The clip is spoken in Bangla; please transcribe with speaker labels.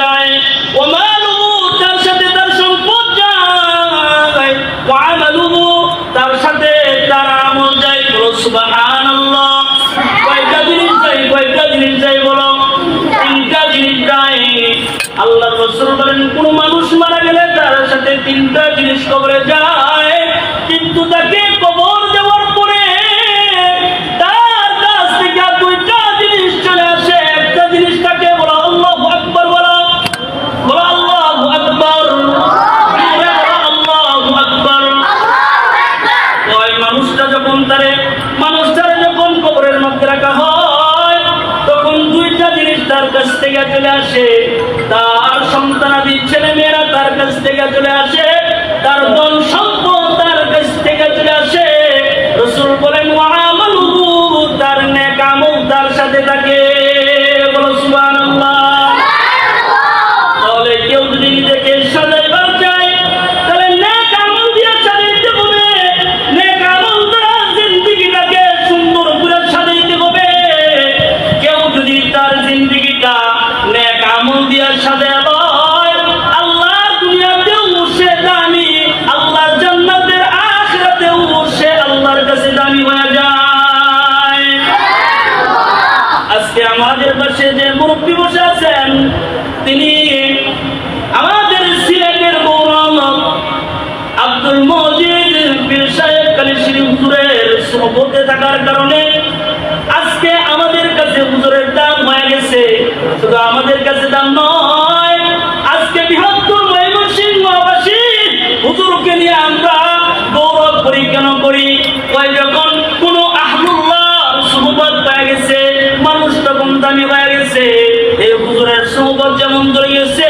Speaker 1: যায়, ওয়ামালুহু তার সাথে তার সম্পদ যায়, ওয়ামালুহু তার সাথে তার আমল যায়। বলো সুবহানাল্লাহ। কয়টা জিনিস যায়? কয়টা জিনিস যায় বলো? তিনটা জিনিস যায়। আল্লাহ রাসূল বলেন কোন মানুষ মারা গেলে তার সাথে তিনটা জিনিস কবরে যায়, কিন্তু তাকে কবর দেওয়ার পরে তার কাছ থেকে দুইটা জিনিস চলে আসে। একটা জিনিস তাকে বলো আল্লাহু আকবার, বলো বলো আল্লাহু আকবার, আল্লাহু আকবার। ওই মানুষটারে যখন কবরের মধ্যে রাখা হয় তখন দুইটা জিনিস তার কাছ থেকে চলে আসে। তার সন্তানাদি ছেলে মেয়েরা তার কাছ থেকে চলে আসে, তার ধন সম্পদ তার কাছ থেকে চলে আসে। রাসূল বলেন ওয়ামালুহু তার নেক আমল তার সাথে থাকে। বলো সুবহানাল্লাহ। তাহলে কেউ যদি নিজেকে সাজাইবার চায় তাহলে নেক আমল দিয়ে সাজাইতে হবে। নেক আমল দ্বারা জিন্দেগিটাকে সুন্দর করে সাজাইতে হবে। কেউ যদি তার জিন্দেগিটা নেক আমল দিয়ে সাজায় লয়, আল্লাহর দুনিয়াতেও সে দামি, আল্লাহর জান্নাতের আখিরাতেও সে আল্লাহর কাছে দামি হয়ে যায়। আজকে আমাদের পাশে যে মুরব্বী বসে আছেন তিনি আমাদের সিলেটের গৌরব আব্দুল মজিদ পীর সাহেব কালীশ্রী হুজুরের সোহবতে থাকার কারণে আজকে আমাদের কাছে হুজুরের দাম হয়ে গেছে। শুধু আমাদের কাছে দাম নয়, আজকে বৃহত্তর ময়মনসিংহবাসী হুজুরকে নিয়ে আমরা গৌরব করি। কেন করি? ওই যখন কোন আহলুল্লাহ সোহবত পেয়ে গেছে, মানুষ তখন দামি হয়ে গেছে। এই হুজুরের সোহবত যেমন ধরে গেছে